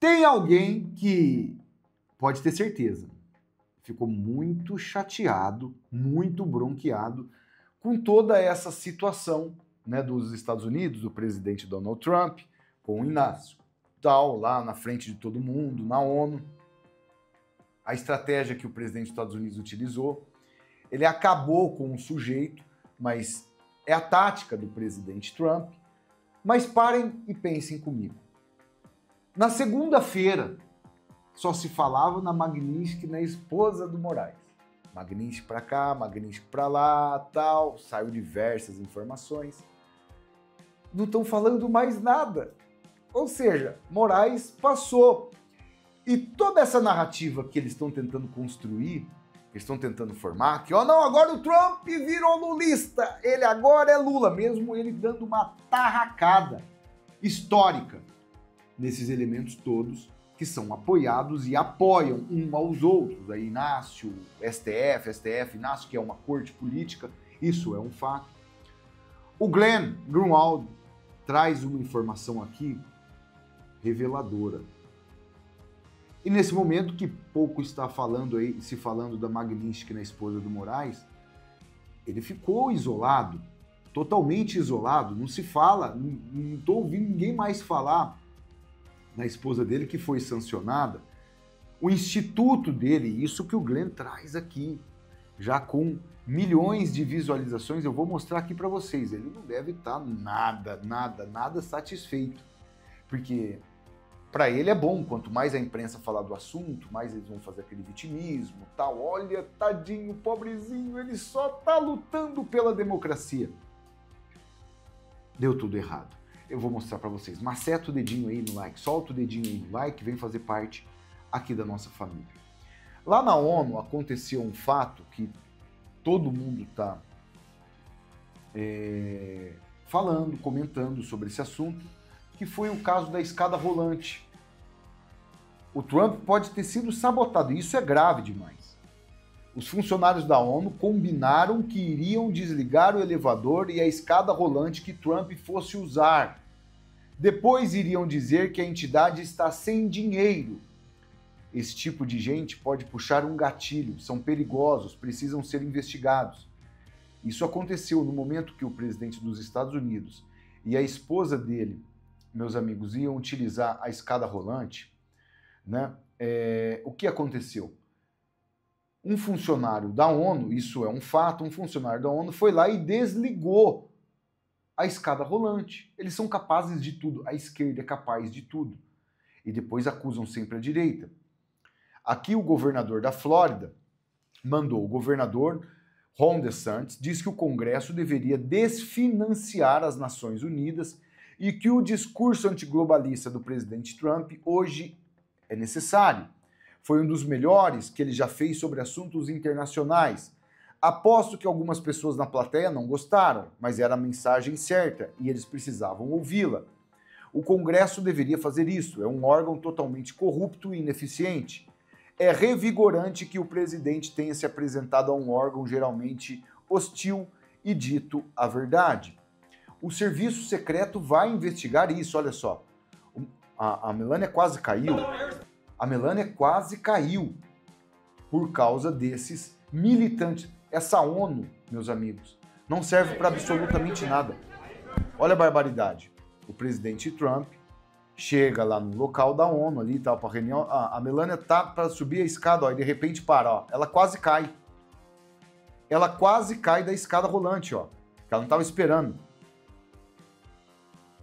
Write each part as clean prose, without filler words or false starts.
Tem alguém que pode ter certeza, ficou muito chateado, muito bronqueado com toda essa situação, né, dos Estados Unidos, do presidente Donald Trump, com o Inácio tal, lá na frente de todo mundo, na ONU. A estratégia que o presidente dos Estados Unidos utilizou, ele acabou com o sujeito, mas é a tática do presidente Trump. Mas parem e pensem comigo. Na segunda-feira, só se falava na Magnitsky, na esposa do Moraes. Magnitsky para cá, Magnitsky para lá, tal, saiu diversas informações. Não estão falando mais nada. Ou seja, Moraes passou. E toda essa narrativa que eles estão tentando construir, eles estão tentando formar, que, ó, não, agora o Trump virou lulista, ele agora é Lula, mesmo ele dando uma tarracada histórica nesses elementos todos que são apoiados e apoiam um aos outros. Aí Inácio, STF, Inácio, que é uma corte política, isso é um fato. O Glenn Grunwald traz uma informação aqui reveladora. E nesse momento que pouco está falando aí, se falando da Magnitsky na esposa do Moraes, ele ficou isolado, totalmente isolado, não se fala, não estou ouvindo ninguém mais falar na esposa dele que foi sancionada. O instituto dele, isso que o Glenn traz aqui, já com milhões de visualizações, eu vou mostrar aqui para vocês, ele não deve estar nada satisfeito, porque para ele é bom, quanto mais a imprensa falar do assunto, mais eles vão fazer aquele vitimismo, tal. Olha, tadinho, pobrezinho, ele só tá lutando pela democracia. Deu tudo errado. Eu vou mostrar para vocês. Maceta o dedinho aí no like, solta o dedinho aí no like, vem fazer parte aqui da nossa família. Lá na ONU aconteceu um fato que todo mundo tá falando, comentando sobre esse assunto, que foi o caso da escada rolante. O Trump pode ter sido sabotado, e isso é grave demais. Os funcionários da ONU combinaram que iriam desligar o elevador e a escada rolante que Trump fosse usar. Depois iriam dizer que a entidade está sem dinheiro. Esse tipo de gente pode puxar um gatilho, são perigosos, precisam ser investigados. Isso aconteceu no momento que o presidente dos Estados Unidos e a esposa dele, meus amigos, iam utilizar a escada rolante, né? O que aconteceu? Um funcionário da ONU, isso é um fato, um funcionário da ONU foi lá e desligou a escada rolante. Eles são capazes de tudo, a esquerda é capaz de tudo. E depois acusam sempre a direita. Aqui o governador da Flórida mandou, o governador Ron DeSantis diz que o Congresso deveria desfinanciar as Nações Unidas e que o discurso antiglobalista do presidente Trump hoje é necessário. Foi um dos melhores que ele já fez sobre assuntos internacionais. Aposto que algumas pessoas na plateia não gostaram, mas era a mensagem certa e eles precisavam ouvi-la. O Congresso deveria fazer isso, é um órgão totalmente corrupto e ineficiente. É revigorante que o presidente tenha se apresentado a um órgão geralmente hostil e dito a verdade. O serviço secreto vai investigar isso, olha só. A Melania quase caiu. A Melania quase caiu por causa desses militantes. Essa ONU, meus amigos, não serve para absolutamente nada. Olha a barbaridade. O presidente Trump chega lá no local da ONU ali e tal, para reunião. A Melania tá para subir a escada, ó, e de repente para, ó. Ela quase cai. Ela quase cai da escada rolante, ó. Ela não estava esperando.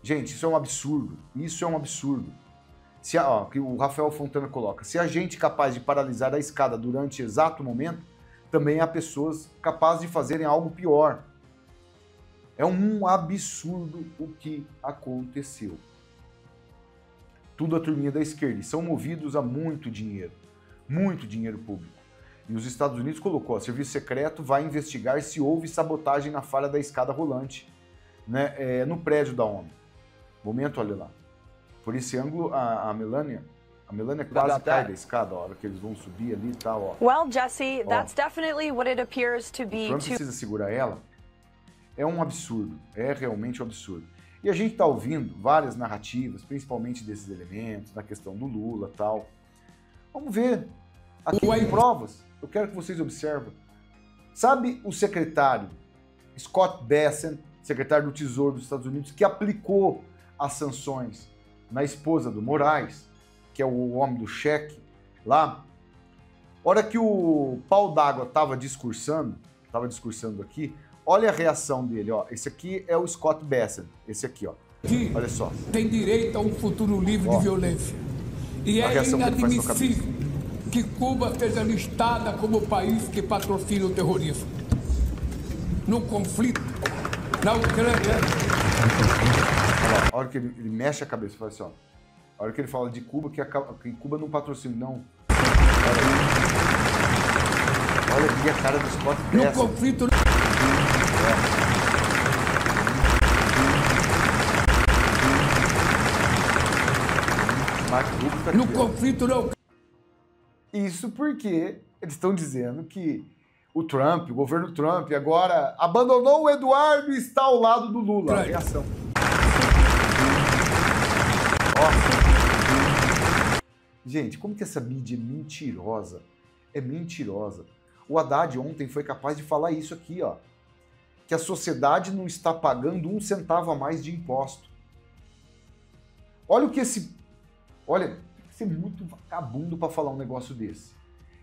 Gente, isso é um absurdo. Isso é um absurdo. Que o Rafael Fontana coloca. Se a gente é capaz de paralisar a escada durante exato momento, também há pessoas capazes de fazerem algo pior. É um absurdo o que aconteceu. Tudo a turminha da esquerda. E são movidos a muito dinheiro público. E os Estados Unidos colocou, o serviço secreto vai investigar se houve sabotagem na falha da escada rolante, né, no prédio da ONU. Momento, olha lá. Por esse ângulo, a Melania quase cai da escada, a hora que eles vão subir ali e tal, ó. Well, Jesse, that's definitely what it appears to be. O Trump precisa segurar ela. É um absurdo, é realmente um absurdo. E a gente está ouvindo várias narrativas, principalmente desses elementos, da questão do Lula e tal. Vamos ver. Aqui tem provas. Eu quero que vocês observem. Sabe o secretário Scott Bessent, secretário do Tesouro dos Estados Unidos, que aplicou as sanções na esposa do Moraes, que é o homem do cheque, lá? Hora que o pau d'água estava discursando aqui, olha a reação dele, ó. Esse aqui é o Scott Bessent, esse aqui, ó. Olha só. Tem direito a um futuro livre de violência. E é inadmissível que Cuba seja listada como o país que patrocina o terrorismo. No conflito, na Ucrânia. Olha lá, a hora que ele mexe a cabeça, fala assim, ó. A hora que ele fala de Cuba, que Cuba não patrocina, não. Olha aqui a cara do Scott Bessent. No conflito... No conflito não. Isso porque eles estão dizendo que o Trump, o governo Trump, agora abandonou o Eduardo e está ao lado do Lula. A reação. Ó. Gente, como que essa mídia é mentirosa? É mentirosa. O Haddad ontem foi capaz de falar isso aqui, ó. Que a sociedade não está pagando 1 centavo a mais de imposto. Olha o que esse... Olha, tem que ser muito vagabundo para falar um negócio desse.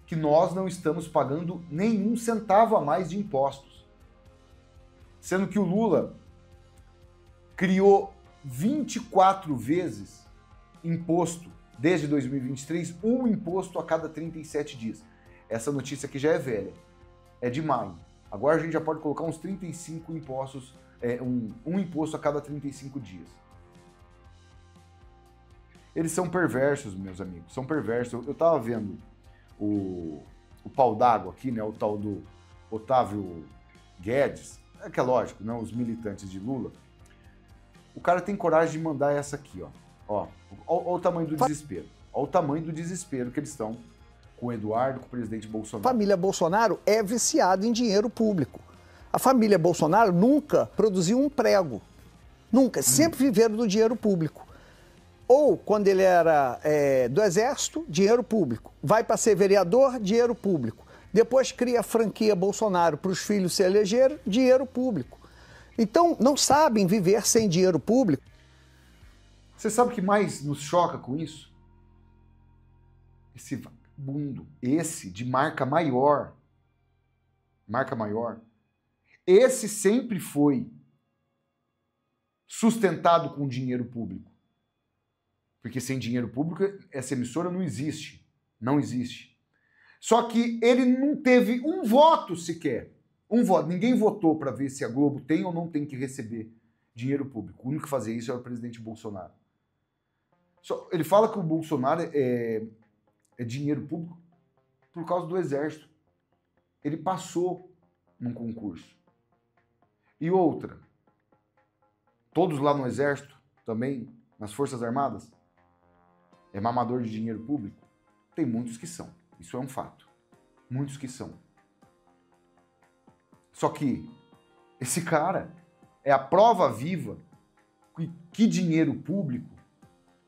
Que nós não estamos pagando nem 1 centavo a mais de impostos. Sendo que o Lula criou 24 vezes imposto desde 2023, um imposto a cada 37 dias. Essa notícia aqui já é velha, é de maio. Agora a gente já pode colocar uns 35 impostos, um imposto a cada 35 dias. Eles são perversos, meus amigos, são perversos. Eu tava vendo o pau d'água aqui, né, o tal do Otávio Guedes, é que é lógico, né, os militantes de Lula. O cara tem coragem de mandar essa aqui, ó. Ó o tamanho do desespero. Ó o tamanho do desespero que eles estão com o Eduardo, com o presidente Bolsonaro. A família Bolsonaro é viciada em dinheiro público. A família Bolsonaro nunca produziu um prego. Nunca. Sempre viveram do dinheiro público. Ou, quando ele era do Exército, dinheiro público. Vai para ser vereador, dinheiro público. Depois cria a franquia Bolsonaro para os filhos se elegerem, dinheiro público. Então, não sabem viver sem dinheiro público. Você sabe o que mais nos choca com isso? Esse vagabundo, esse de marca maior, esse sempre foi sustentado com dinheiro público. Porque sem dinheiro público, essa emissora não existe. Não existe. Só que ele não teve um voto sequer. Um voto. Ninguém votou para ver se a Globo tem ou não tem que receber dinheiro público. O único que fazia isso era o presidente Bolsonaro. Ele fala que o Bolsonaro é dinheiro público por causa do Exército. Ele passou num concurso. E outra, todos lá no Exército, também, nas Forças Armadas, é mamador de dinheiro público? Tem muitos que são. Isso é um fato. Muitos que são. Só que esse cara é a prova viva que dinheiro público,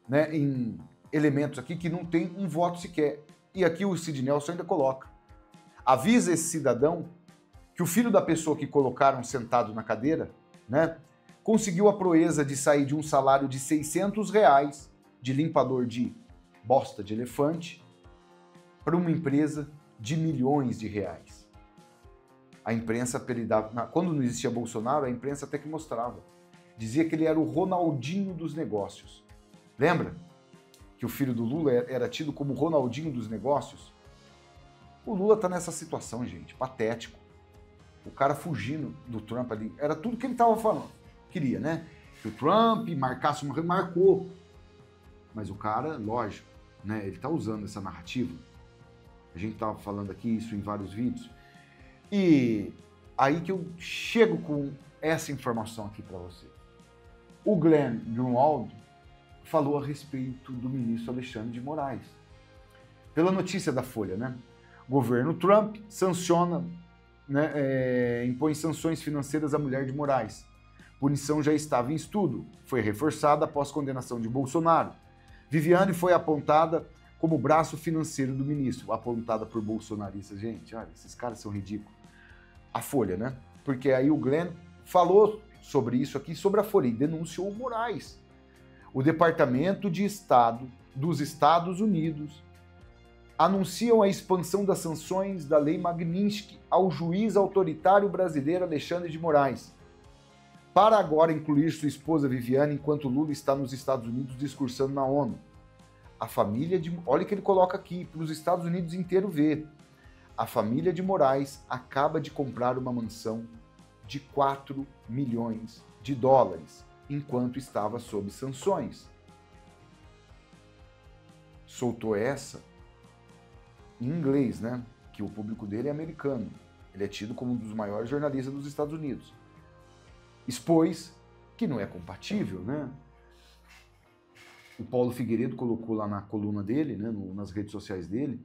né, em elementos aqui que não tem um voto sequer. E aqui o Cid Nelson ainda coloca. Avisa esse cidadão que o filho da pessoa que colocaram sentado na cadeira, né, conseguiu a proeza de sair de um salário de R$600 de limpador de bosta de elefante para uma empresa de milhões de reais. A imprensa apelidava... Quando não existia Bolsonaro, a imprensa até que mostrava. Dizia que ele era o Ronaldinho dos negócios. Lembra? Que o filho do Lula era tido como o Ronaldinho dos negócios? O Lula tá nessa situação, gente, patético. O cara fugindo do Trump ali. Era tudo que ele tava falando. Queria, né? Que o Trump marcasse uma... Marcou. Mas o cara, lógico, né? Ele tá usando essa narrativa. A gente tava falando aqui isso em vários vídeos. E aí que eu chego com essa informação aqui para você. O Glenn Greenwald falou a respeito do ministro Alexandre de Moraes. Pela notícia da Folha, né? O governo Trump sanciona, né, impõe sanções financeiras à mulher de Moraes Punição já estava em estudo, foi reforçada após condenação de Bolsonaro. Viviane foi apontada como braço financeiro do ministro, apontada por bolsonaristas. Gente, olha, esses caras são ridículos. A Folha, né? Porque aí o Glenn falou sobre isso aqui, sobre a Folha, e denunciou o Moraes. O Departamento de Estado dos Estados Unidos anunciam a expansão das sanções da Lei Magnitsky ao juiz autoritário brasileiro Alexandre de Moraes, para agora incluir sua esposa Viviane enquanto Lula está nos Estados Unidos discursando na ONU. A família de... Olha o que ele coloca aqui, para os Estados Unidos inteiro ver. A família de Moraes acaba de comprar uma mansão de 4 milhões de dólares, enquanto estava sob sanções. Soltou essa em inglês, né? Que o público dele é americano. Ele é tido como um dos maiores jornalistas dos Estados Unidos. Expôs que não é compatível, né? O Paulo Figueiredo colocou lá na coluna dele, né, nas redes sociais dele,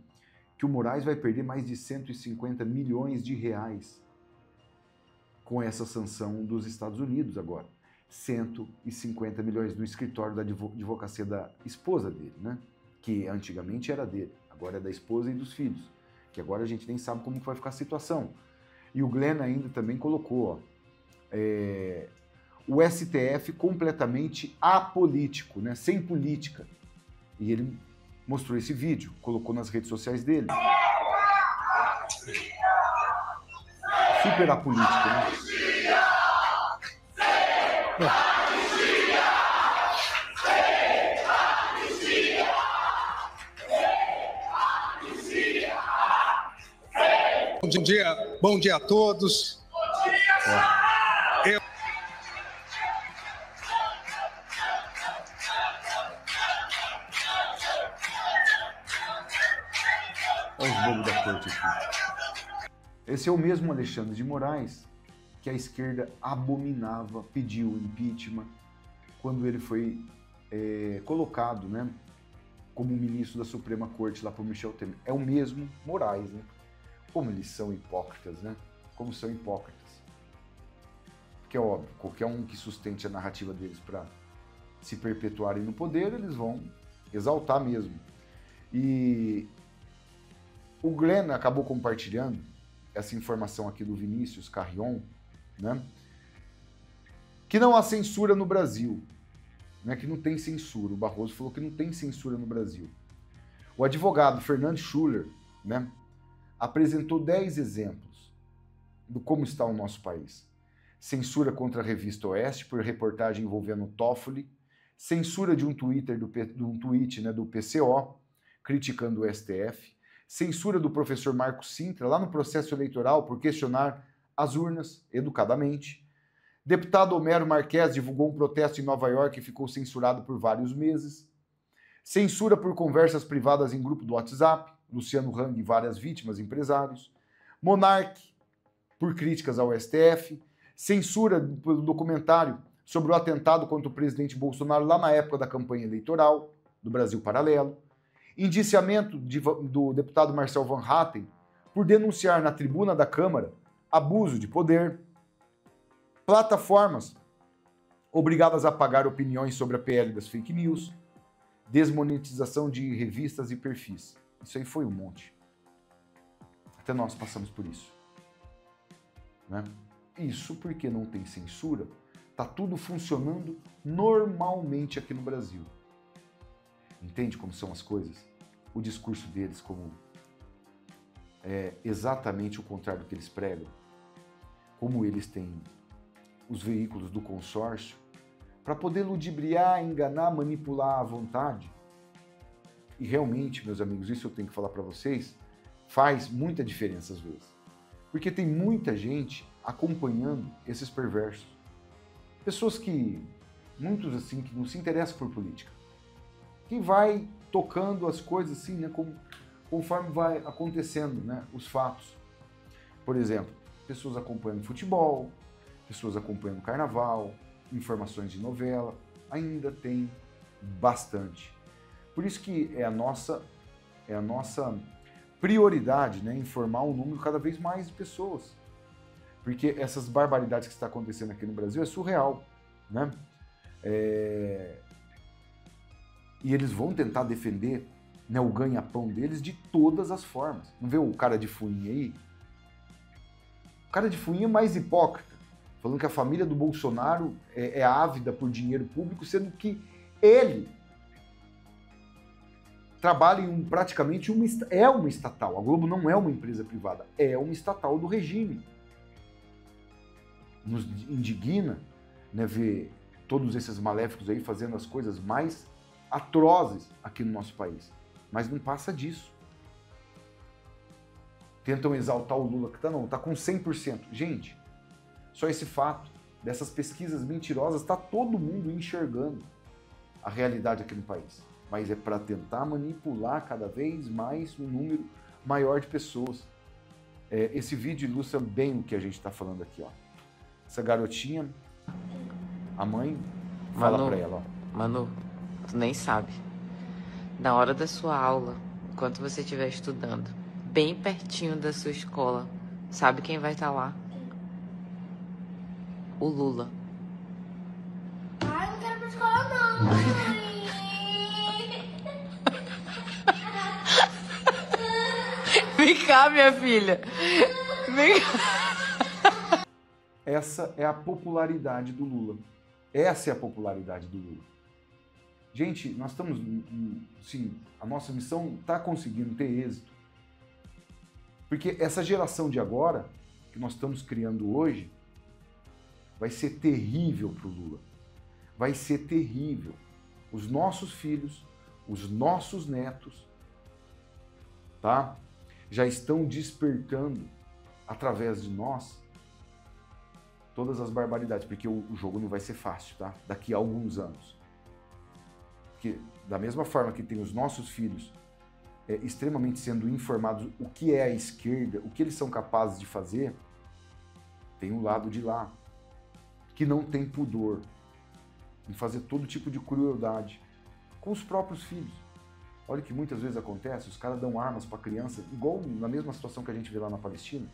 que o Moraes vai perder mais de 150 milhões de reais com essa sanção dos Estados Unidos agora. 150 milhões no escritório da advocacia da esposa dele, né? Que antigamente era dele, agora é da esposa e dos filhos, que agora a gente nem sabe como vai ficar a situação. E o Glenn ainda também colocou, o STF completamente apolítico, né? Sem política. E ele mostrou esse vídeo, colocou nas redes sociais dele. Super apolítico, né? Bom dia a todos. Olha os bobos da corte aqui. Esse é o mesmo Alexandre de Moraes que a esquerda abominava, pediu impeachment quando ele foi colocado, né, como ministro da Suprema Corte lá por Michel Temer. É o mesmo Moraes, né? Como eles são hipócritas, né? Como são hipócritas. Porque é óbvio, qualquer um que sustente a narrativa deles para se perpetuarem no poder, eles vão exaltar mesmo. E o Glenn acabou compartilhando essa informação aqui do Vinícius Carrion, né? Que não há censura no Brasil, né? Que não tem censura. O Barroso falou que não tem censura no Brasil. O advogado Fernando Schuller, né, apresentou 10 exemplos do como está o nosso país. Censura contra a revista Oeste por reportagem envolvendo Toffoli, censura de um tweet, né, do PCO, criticando o STF, censura do professor Marco Sintra lá no processo eleitoral por questionar as urnas educadamente. Deputado Homero Marques divulgou um protesto em Nova York e ficou censurado por vários meses. Censura por conversas privadas em grupo do WhatsApp, Luciano Hang e várias vítimas, empresários. Monark, por críticas ao STF. Censura do documentário sobre o atentado contra o presidente Bolsonaro lá na época da campanha eleitoral do Brasil Paralelo. Indiciamento do deputado Marcel Van Hatten por denunciar na tribuna da Câmara abuso de poder. Plataformas obrigadas a pagar opiniões sobre a PL das fake news. Desmonetização de revistas e perfis. Isso aí foi um monte. Até nós passamos por isso. Né? Isso porque não tem censura. Tá tudo funcionando normalmente aqui no Brasil. Entende como são as coisas? O discurso deles como é exatamente o contrário do que eles pregam. Como eles têm os veículos do consórcio para poder ludibriar, enganar, manipular à vontade. E realmente, meus amigos, isso eu tenho que falar para vocês, faz muita diferença às vezes. Porque tem muita gente acompanhando esses perversos. Pessoas que, muitos assim, que não se interessam por política. Que vai tocando as coisas assim, né, conforme vai acontecendo, né, os fatos. Por exemplo, pessoas acompanhando futebol, pessoas acompanhando carnaval, informações de novela, ainda tem bastante. Por isso que é a nossa prioridade, né, informar um número cada vez mais de pessoas. Porque essas barbaridades que está acontecendo aqui no Brasil é surreal, né? E eles vão tentar defender, né, o ganha-pão deles de todas as formas. Não vê o cara de fuinha aí? O cara de fuinha é mais hipócrita, falando que a família do Bolsonaro é ávida por dinheiro público, sendo que ele trabalha em praticamente uma estatal. A Globo não é uma empresa privada, é uma estatal do regime. Nos indigna, né, ver todos esses maléficos aí fazendo as coisas mais atrozes aqui no nosso país. Mas não passa disso. Tentam exaltar o Lula, que tá com 100%. Gente, só esse fato dessas pesquisas mentirosas, está todo mundo enxergando a realidade aqui no país. Mas é para tentar manipular cada vez mais um número maior de pessoas. Esse vídeo ilustra bem o que a gente está falando aqui, ó. Essa garotinha, a mãe fala para ela, ó. Manu, tu nem sabe. Na hora da sua aula, enquanto você estiver estudando, bem pertinho da sua escola, sabe quem vai estar lá? O Lula. Ai, não quero ir pra escola não, mãe. Vem cá, minha filha. Vem cá. Essa é a popularidade do Lula. Essa é a popularidade do Lula. Gente, nós estamos, sim, a nossa missão está conseguindo ter êxito. Porque essa geração de agora, que nós estamos criando hoje, vai ser terrível para o Lula. Vai ser terrível. Os nossos filhos, os nossos netos, tá? Já estão despertando, através de nós, todas as barbaridades, porque o jogo não vai ser fácil, tá? Daqui a alguns anos. Porque da mesma forma que tem os nossos filhos extremamente sendo informados o que é a esquerda, o que eles são capazes de fazer, tem um lado de lá, que não tem pudor em fazer todo tipo de crueldade com os próprios filhos. Olha que muitas vezes acontece, os caras dão armas para criança, igual na mesma situação que a gente vê lá na Palestina.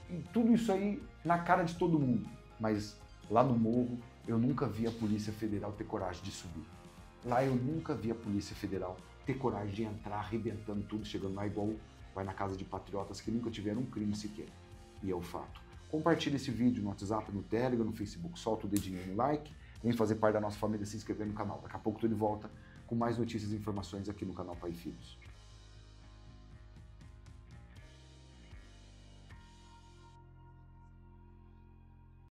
E tudo isso aí na cara de todo mundo. Mas lá no morro, eu nunca vi a Polícia Federal ter coragem de subir. Lá eu nunca vi a Polícia Federal ter coragem de entrar arrebentando tudo, chegando lá igual vai na casa de patriotas que nunca tiveram um crime sequer. E é o fato. Compartilhe esse vídeo no WhatsApp, no Telegram, no Facebook. Solta o dedinho no like. Vem fazer parte da nossa família, se inscrever no canal. Daqui a pouco estou de volta com mais notícias e informações aqui no canal Pai e Filhos.